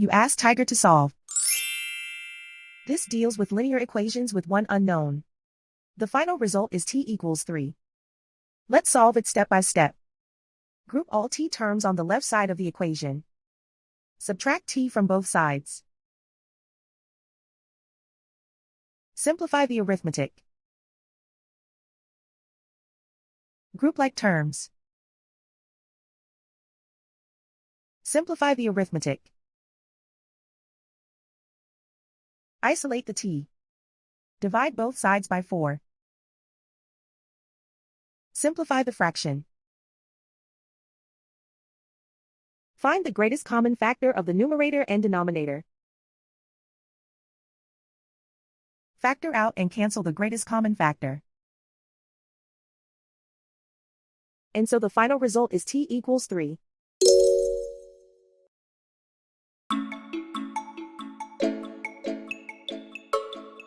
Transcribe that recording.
You ask Tiger to solve. This deals with linear equations with one unknown. The final result is t equals 3. Let's solve it step by step. Group all t terms on the left side of the equation. Subtract t from both sides. Simplify the arithmetic. Group like terms. Simplify the arithmetic. Isolate the t. Divide both sides by 4. Simplify the fraction. Find the greatest common factor of the numerator and denominator. Factor out and cancel the greatest common factor. And so the final result is t equals 3.